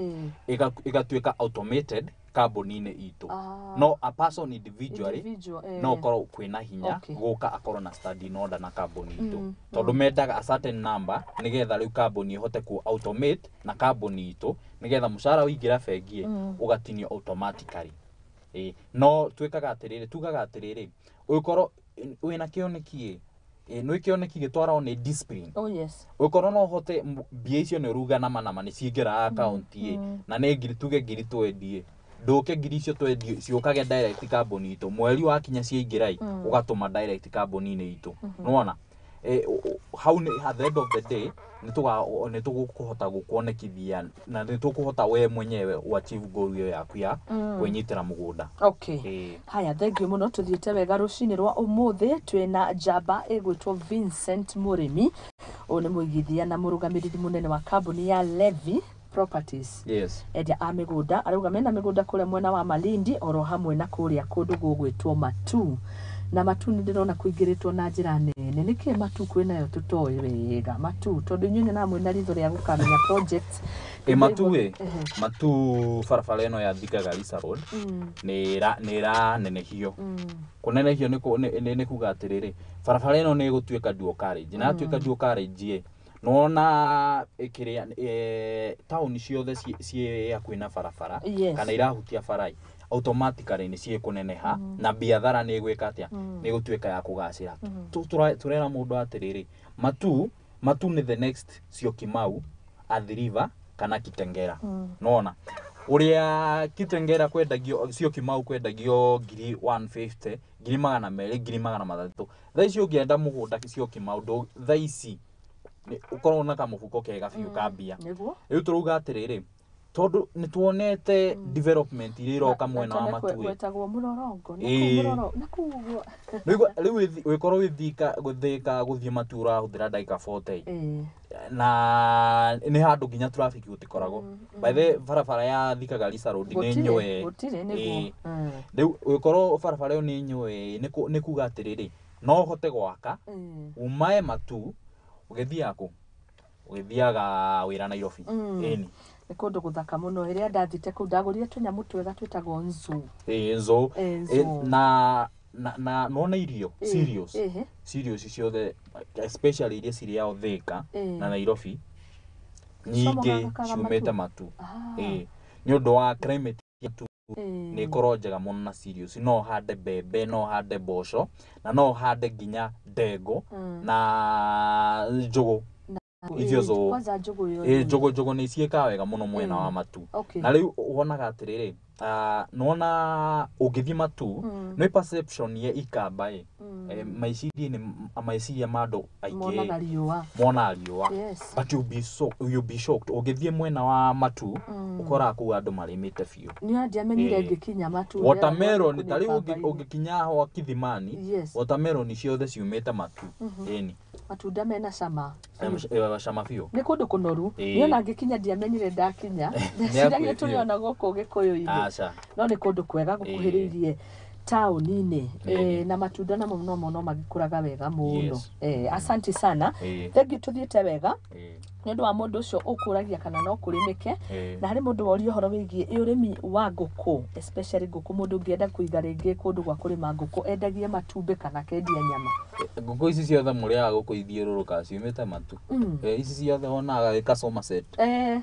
[SPEAKER 2] igatuika automated kambuni-ini itu no a person individually no korwo kwina hinya guka akorwo na studying order na kambuni itu tondu mendaga a certain number nigetha riu kambuni ihote ku automate na kambuni itu nigetha mucara wingira bengi ugatinio automatically no twikaga atiriri tugaga atiriri ukorwo wina kioneki no kioneki gitwara ni discipline ukorwo no hote mbia icio ni ruga na manama ni ciingira account na ni ngiri tuge ngiri twendie nduke ngiri icio twendie ciukage direct kambuni itu mweri wakinya ciingirai ugatuma direct kambuni-ini itu nona how at the end of the day nitugukuhota gukuonekithia na nitukuhota we mwenyewe uachieve goal yo yaku ya kwenyitira mugunda. Haya, thank you muno. Tuthiite wega rucini rwa umuthi twina jamba igwitwo Vincent Murimi one muigithia na murugamiriri munene wa kambuni ya Levi Properties. Edia amigunda arauga mena migunda kuria mwena wa Malindi oro hamwe na kuria kundu gugwitwo Matu na Matu ndirona kuingiritwo na njira nene niki Matu kwinayo tutoi wega Matu tondu nyune na mwe na ritho ria gukamenya project Matu farafara ino ya Igaguriro road nira nenehio kunenehio ni kuga atiriri farafara ino ni gutuika dual carriage na tuika dual carriage nona ikiria town ciothe cie ya kwina farafara kana irahutia farai automatically ni cie kuneneha na biathara ni gwika atia ni gutuika ya kugacira turera mundu atiriri Matu ni the next Syokimau Athi kana Kitengera nona uria Kitengera kwendagio Syokimau kwendagio ngiri 150 ngiri 200 ngiri 300 thaici ungienda mugunda Syokimau ndo thaici ukorwo na kamufuko kega biu kambia riu turuga atiriri tondu nituonete development iri iroka mwena wa Matu
[SPEAKER 1] wetagwo murorongo na kugwo
[SPEAKER 2] riu wikorwo guthika guthie Matu urahuthira ndagika 40 na ni handu nginya traffic gutikoragwo by the barabara ya Igaguriro road ni nyoe riu wikorwo barabara yo ni nyoe ni kuga atiriri no hote gwaka umae Matu ugithiaga wira Nairobi eni
[SPEAKER 1] ni kundu guthaka muno iria ndathite ku ndagurire tunyamu twega twitagwo nzu
[SPEAKER 2] na nona irio serious ciothe especially iria ciria Thika na Nairobi nyingi ciumete Matu ni undu wa climate yetu ni korwo njega muno na serious no hande bebe no hande mboco na no hande nginya ndengo na njugu icio zo
[SPEAKER 1] kwanza njugu yo
[SPEAKER 2] njugu ni cieka wega muno mwena wa Matu na riu wonaga atiriri nona ugithie Matu no perception ye ikamba maiciria mando aingi mona riua but you'll be shocked ugithie mwena wa Matu ukora ku andu marimite fiu
[SPEAKER 1] ni andia menyire ngikinya Matu
[SPEAKER 2] watermelon tari ugikinya ho Kithimani watermelon ciothe ciumite Matu eni
[SPEAKER 1] matunda mena cama
[SPEAKER 2] cama fiu
[SPEAKER 1] ni kundu kunoru niona ngikinya ndiamenyire ndakinya ndiragia turiona guku Gikuyu-ini no ni kundu kwega gukuhiririe tauni-ini na matunda na muno magikuraga wega muno asante sana thengi tuthiete wega ni ndu wa mundu ucio ukuragia kana no kurimike na hari mundu worio horo wigie urimi wa nguku especially nguku mundu ngienda kuiga ringi kundu gwa kurima nguku endagie matumbe kana kendia nyama
[SPEAKER 2] nguku ici ciothe muria nguku ithiururuka ciumite Matu ici ciothe onaga customer set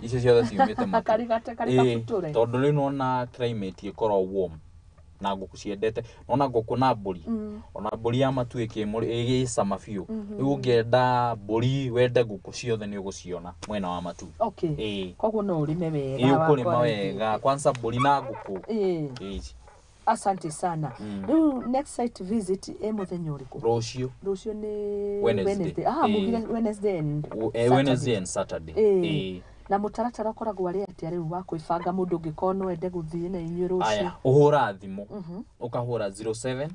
[SPEAKER 2] ici ciothe ciumite Matu
[SPEAKER 1] karigate kafuture
[SPEAKER 2] tondu riu nona climate ikorwo warm na nguku ciendete ona nguku na mburi ona mburi ya matu igi sama biu riu ungienda mburi wende nguku ciothe ni uguciona mwena wa matu
[SPEAKER 1] koguo no urime wega
[SPEAKER 2] wa kurima wega kwanza mburi na nguku
[SPEAKER 1] asante sana riu next site visit muthenya uriku rucio ni Wednesday
[SPEAKER 2] Wednesday and Saturday
[SPEAKER 1] na mutaratara ukoragwo ari atia riu wa kwibanga mundu ngikono ende guthie na inyu rucio
[SPEAKER 2] aya uhura thimu ukahura 07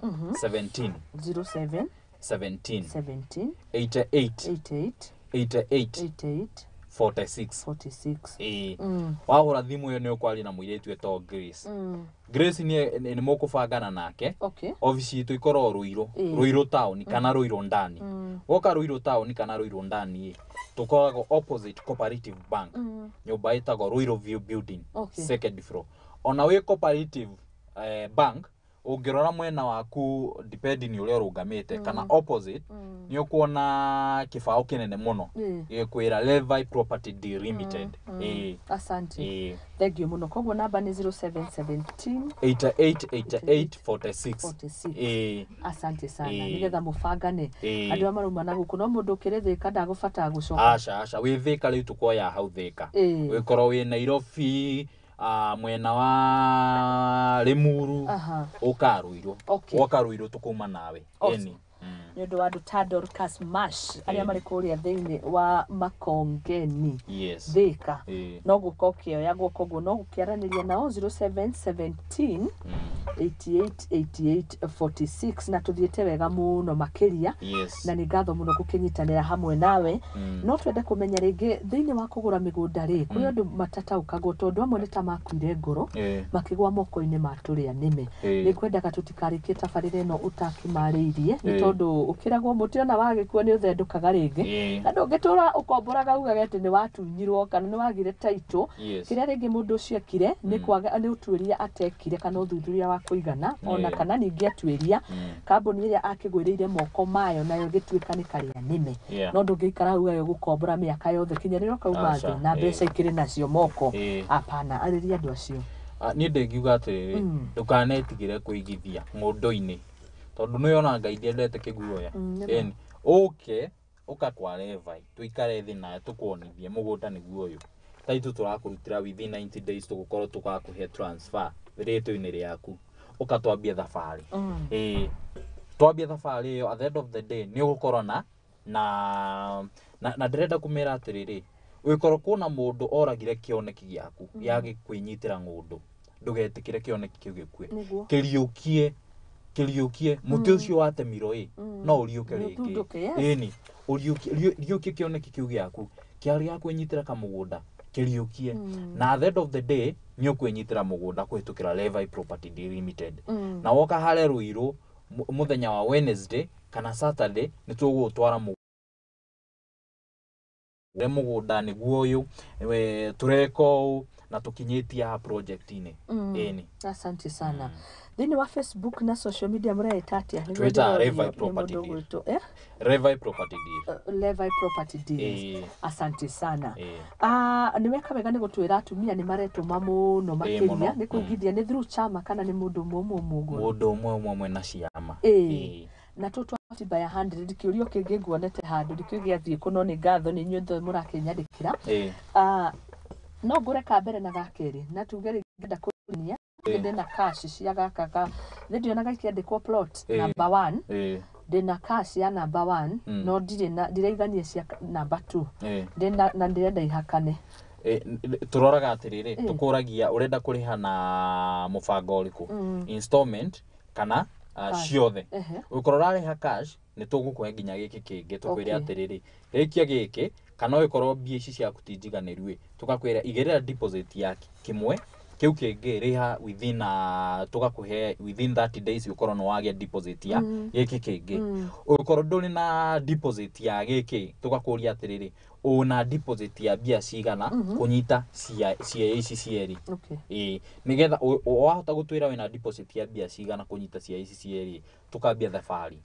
[SPEAKER 2] 17
[SPEAKER 1] 07
[SPEAKER 2] 17 88 46 wahura thimu yo ni ukwari na muiretu eto Grace Grace ni mukubangana nake office itu ikoro Ruiro town kana Ruiro ndani woka Ruiro town kana Ruiro ndani tukoragwo opposite Cooperative Bank nyumba itago Ruiro View Building second floor ona we Cooperative Bank ungirora mwena waku depending ni uria rungamite kana opposite ni ukuona kibao kinene muno gikwira Levi Property Deal Limited
[SPEAKER 1] asante thank you muno koguo namba ni 0717
[SPEAKER 2] 88 46
[SPEAKER 1] asante sana nigetha mubangane andu amaruma na guku no mundu ukirithika ndagubata gucoka
[SPEAKER 2] aca withika riu tukoya hau thika wikorwo wi Nairobi mwena wa Limuru ukaruirwo wakaruirwo tukuma nawe eni
[SPEAKER 1] ni undu wa andu ta Dorcas Mash aria mari kuria thiini wa Makongeni thika no gukokio ya gukoguo no gukiaraniria nao 0717 88 na tuthiete wega muno makiria na ni ngatho muno gukinyitanira hamwe nawe no twende kumenya ringi thiini wa kugura migunda ri kuri andu matataukago tondu amwe ni ta makuire ngoro makigwa moko-ini maturia nime ni kwendaga tutikarikie tabarire no utakimariirie ni tondu ukiragwo muti ona wagikuo ni uthendukaga ringi na ndungitura ukomboraga ugaga ati ni watunyirwo kana ni wagire title kiria ringi mundu ucio ekire ni kwaga ni utuiria atekire kana uthuthuria wa kuigana ona kana ningi atuiria kambuni iria akigwiriire moko mayo nayo gituika ni karia nime no ndungikara ugayo gukombora miaka yothe kinyariro kauma thi na mbeca ikiri nacio moko apana ariria andu acio
[SPEAKER 2] ni ndengiuga atiriri ndukanetigire kuigithia mundu-ini tondu ni ona Ngai ndiendete kiguoya uka kwa Levi tuikare thi na tukuonithie mugunda niguo uyu taitu turakurutira within 90 days tugukorwo tugakuhe transfer rito-ini riaku ukatwambia thabari twambia thabari iyo at the end of the day ni ugukorwo na ndirenda kumira atiriri wikorwo kuna mundu oragire kioneki giaku yagi kwinyitira ngundu ndugetikire kioneki kiu gikue kiriukie muti ucio watemiro no uriuke ringi eni uriukie kioneki kiu giaku kiari kwinyitira kamugunda kiriukie na at the end of the day ni ukwinyitira mugunda kuhitukira Levi Property Deal Limited na woka hale Ruiro muthenya wa Wednesday kana Saturday ni tugutwara mugunda niguo uyu tureko na tukinyitia project-ini eni
[SPEAKER 1] asante sana thini wa Facebook na social media muraetatia
[SPEAKER 2] Twitter Levi Property Deal Levi Property Deal
[SPEAKER 1] Levi Property Deal asante sana niweka wega ni gutwira atumia ni maretuma muno makiria ni kugithia ni through chama kana ni mundu mumwe na ciama na tutwa tiba ya 100 kiurio kingi nguonete handu dikigia thie kuno ni ngatho ni nyundo murakinyandikira no ngure ka mbere na gakeri na tugere ngenda kunia ndina cash cia gaka ndio na gakiandikwo plot number 1 ndina cash ya number 1 no ndiraiganie cia number 2 ndina na ndirenda ihakane
[SPEAKER 2] turoraga atiriri tukuragia urenda kuriha na mubango uriku installment kana ciothe ukorora riha cash ni tugukuhe nginya giki kingi tukwire atiriri rikia giki kana ukorwo mbia ici ciaku tinjiganiru tukakwira igirira deposit yake kimwe kiu kingi riha within tugakuhe within 30 days ukorwo no wagia deposit ya giki kingi ukorwo nduri na deposit ya giki tugakuria atiriri una deposit ya mbia cigana kunyita cia ici cieri nigetha wahota gutwira wina deposit ya mbia cigana kunyita cia ici cieri tukambia thabari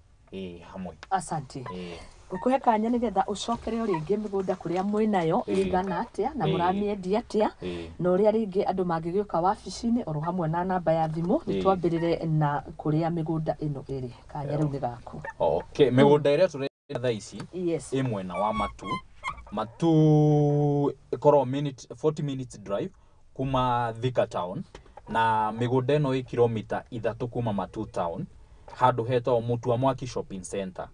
[SPEAKER 2] hamwe.
[SPEAKER 1] Asante. Ukuhe kanya nigetha ucokere o ringi migunda kuria mwinayo igana atia na muramiendia atia na uria ringi andu mangigioka wabici-ini oro hamwe na namba ya thimu nitwambirire na kuria migunda ino iri kanya riu ni gaku.
[SPEAKER 2] Okay, migunda iria turenda thaa ici mwena wa matu ikoro 40 minutes drive kuma Thika town na migunda ino i kilomita 3 kuma Matu town handu hetwo Muthoni shopping center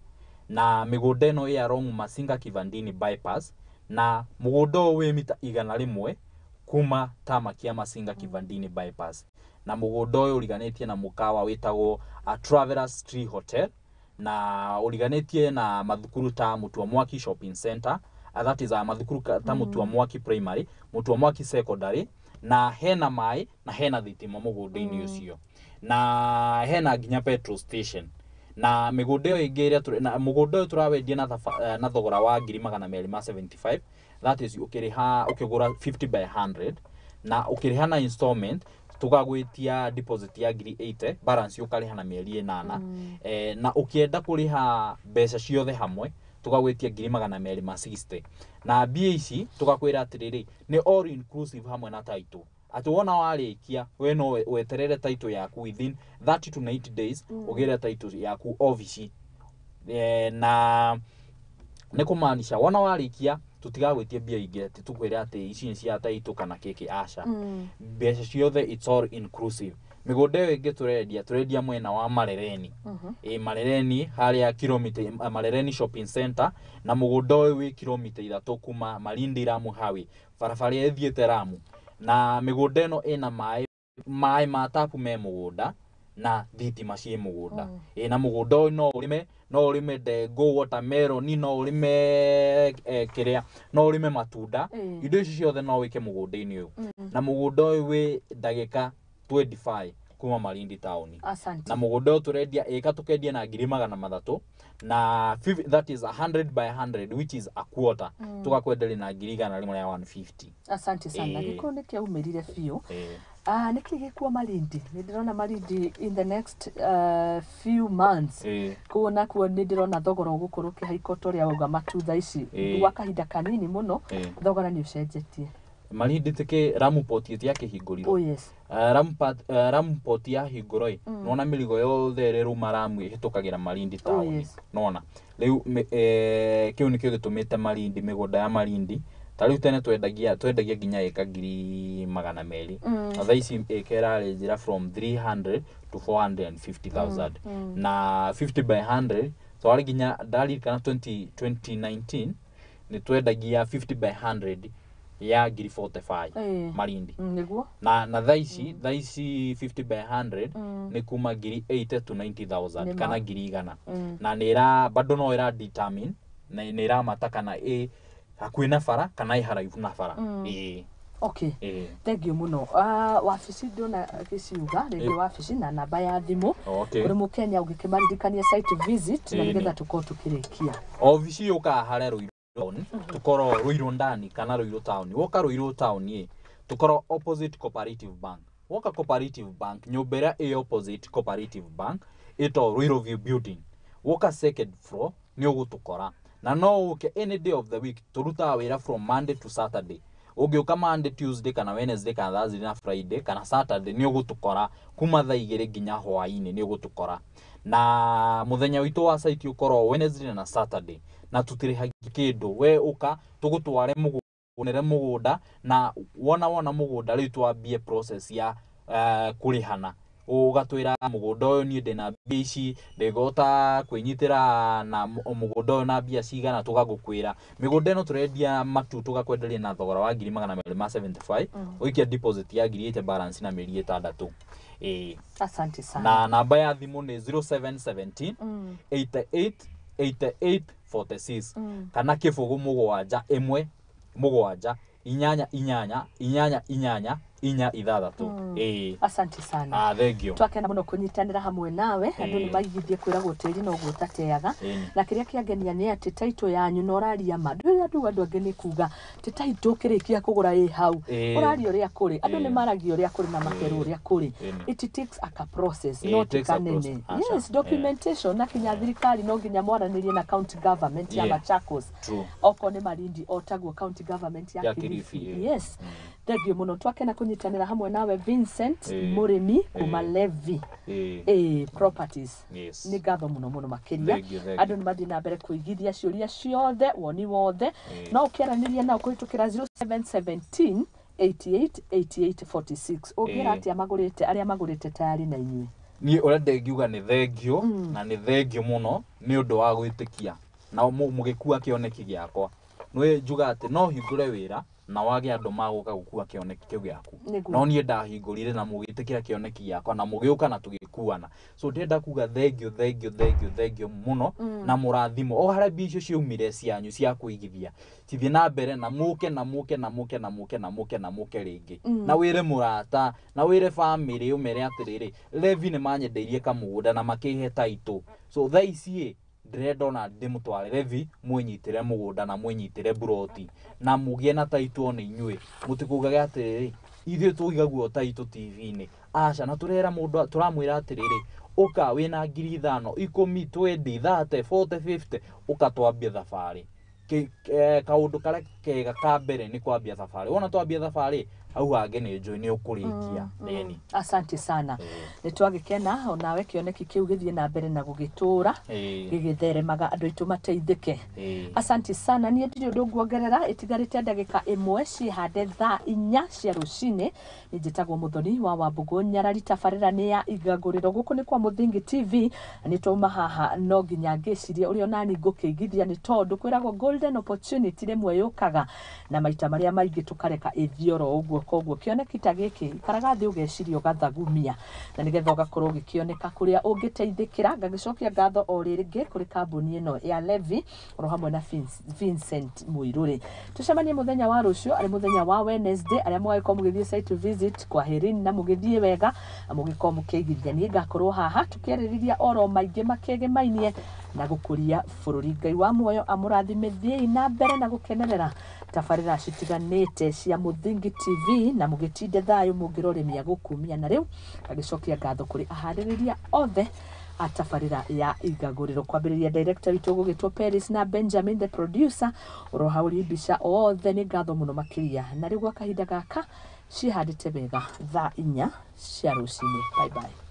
[SPEAKER 2] na migunda ino i along Masinga Kivandini bypass na mugunda wi mita 100 kuma tamakia Masinga Kivandini bypass na mugunda uyu uriganitie na mukawa witagwo a Travelers Tree Hotel na uriganitie na mathukuru ta Muthoni shopping center, that is a mathukuru ta Muthoni primary, Muthoni secondary na hena mai na hena thitima mugunda-ini ucio na hena nginya petrol station na migunda iyo ingi iria na mugunda uyu turawendia na thogora wa 275, that is ukigura 50 by 100 na ukiriha na installment tugagwitia deposit ya 80, balance ukariha na mieri 8 na ukienda kuriha mbeca ciothe hamwe tugagwitia 260 na mbia ici tugakwira atiriri ni all inclusive hamwe na title ati wona warikia we no weterere title yaku within 30 to 90 days ugire title yaku office na ni kumaanisha wona warikia tutigagwitie mbia ingi tukwira ati ici ni cia title kana kiki aca mbeca ciothe it's all inclusive. Migunda iyo ingi turendia mwena wa Marereni Marereni haria kilomita Marereni shopping center na mugunda uyu wi kilomita 3 kuma Malindi Ramu Highway barabara ithiete Ramu na migunda ino ina mai ma tapu me mugunda na thitima cie mugunda na mugunda uyu no urime ndengũ watermelon no urime kiria no urime matunda indo ici ciothe no wike mugunda-ini uyu na mugunda uyu wi ndagika 25 kuma Malindi town. Na mugunda uyu turendia eka tukendia na 300 na that is 100 by 100 which is a quarter tugakwenderia na 150.
[SPEAKER 1] Asante sana giko ni kia umirire biu nikigikuwa Malindi nindirona Malindi in the next few months kuona kuo nindirona thogora gukuru kihaikoto ria uga matutha ici gwa kahinda kanini muno thogora ni ucenjetie.
[SPEAKER 2] Malindi teke Ramu port ya kihinguriro.
[SPEAKER 1] Oh yes.
[SPEAKER 2] Ramu port ya hinguroi nona miligo yothe ri ruma Ramu ihitukagira Malindi town nona riu kiu nikio gitumite Malindi migunda ya Malindi tariu tene twendagia ginya eka 200,000 thaa ici ekera njira from 300 to 450,000 na 50 by 100 twari ginya ndari kana 2019 ni twendagia 50 by 100 ya 45 Malindi na thaa ici 50 by 100 ni kuma 80 to 90,000 kana 100,000 na nira bado no ira determine na nira mataka na hakuina fara kana iharaivu na fara
[SPEAKER 1] okay thank you muno wabici ndona giciuga rĩngĩ wabici na namba ya thimu kuri mukenya ugikimaririkania site visit na nigetha tuko tukirikia
[SPEAKER 2] obici yuka hare Ruiru town tukoro Ruiru ndani kana Ruiru town woka Ruiru town tukoro opposite Cooperative Bank woka Cooperative Bank nyumbera opposite Cooperative Bank ito Ruiru View building woka second floor ni ugutukora na no uke any day of the week turuta wira from Monday to Saturday ugiuka Monday Tuesday kana Wednesday kana Thursday na Friday kana Saturday ni ugutukora kuma thaa 2 nginya hwaini ni ugutukora na muthenya witu wa site ukoro Wednesday na Saturday na tutiriha kindu we uka tugutware mugunda na wona mugunda riu twambie process ya kurihana ugatwira mugunda uyu ni ndina bici ndegota kwinyitira na mugunda uyu na bia cigana tugagukwira migunda ino turendia matu tugakwenderia na thogora wa 275 uikia deposit ya 80 balance na mieri 6
[SPEAKER 1] asante sana
[SPEAKER 2] na namba ya thimu ni 0717 88 88 46 kana kifugu mugwanja imwe mugwanja inyanya inyanya inyanya inyanya inya ithathatu.
[SPEAKER 1] Asante sana.
[SPEAKER 2] Thank you.
[SPEAKER 1] Twakena muno kunyitanira hamwe nawe andu ni maigithie kwiragwo tiri no gutateaga na kiria kiangenia ni ati taito yanyu no raria mandu andu ange ni kuga ti taito kirikia kugura hau uraria uria kuri andu ni maragia uria kuri na makeru uria kuri. It takes a process, not kanene. Yes, documentation na kinya thirikari no nginya mwaranirie na county government ya Machakos oko ni Malindi otagwo county government ya Kilifi. Yes. Thegio muno twakena kunyitanira hamwe nawe Vincent Murimi kuma Levi properties. Ni gatho muno muno makiria andu ni mathi na mbere kuigithia ciuria ciothe woni wothe no ukiraniria na ukuitukira 0717 888846 ugira ati amagurite aria magurite tayari na inywe
[SPEAKER 2] ni urende ngiuga ni thengio na ni thengio muno ni undu wa gwitikia na mugikua kioneki giakwa no njuga ati no hingure wira na wage andu maguka gukua kioneki kiu giaku no nie ndahingurire na mugitikira kioneki giakwa na mugiuka na tugikuana so ndenda kuga thengio muno na murathimo o hara bicio ciumire cianyu cia kuigithia tithie na mbere na muke ringi na wire murata na wire family umere atiriri Levi ni manyendeirie kamugunda na makihe taito so thaici ndrenda na ndimutware Levi mwinyitire mugunda na mwinyitire broti na mugie na taito one inywe mutikugage atiriri ithuĩ tuigagwo taito TV-ini aca na turera mundu turamwira atiriri uka wina 5,000 10 20 30 40 50 uka twambie thabarĩ kaundu kare kega ka mbere ni kwambia thabarĩ wona twambia thabarĩ au hange ni njui ni ukurikia theni.
[SPEAKER 1] Asante sana. Ni twagikena onawe kioneki kiu githie na mbere na gugitura gigitheremaga andu itu mateithike. Asante sana. Ni ndiri undu nguongerera itigarite ndagika 1 cihande thaa 4 cia rucini njitagwo Muthoni wa Wambugu Nyarari tabarira ni ya Igaguriro guku ni kwa Muthingi TV ni tuma haha no nginya ngiciria uri onani ngukigithia ni tondu kwiragwo golden opportunity rimwe yukaga na maita maria maingi tukareka ithioro uguo koguo kioneki ta giki karagathi ugecirio gathagumia na nigetha ugakorwo gikioneka kuria ungiteithikira ngagicokia ngatho o ringi kuri kambuni ino ya Levi ro hamwe na Vincent Muiruri. Tucemanie muthenya wa rucio ari muthenya wa Wednesday aria mugaikorwo mugithie site visit kwa herini na mugithie wega mugikorwo mukigithia ni ngakorwo haha tukiririria oro maingi makegemainie na gukuria bururi. Ngai wa muoyo amurathimithie na mbere na gukenerera tabarira citiganite cia Muthingi TV na mugitinde thayo mungiroremia gukumia na riu agicokia ngatho kuri ahaririria othe atabarira ya Igaguriro kwambiriria director witu gugitwo Paris na Benjamin the producer rohauri bisha othe ni ngatho muno makiria na riu gwa kahinda gaka cihandite wega thaa 4 cia rucini. Bye bye.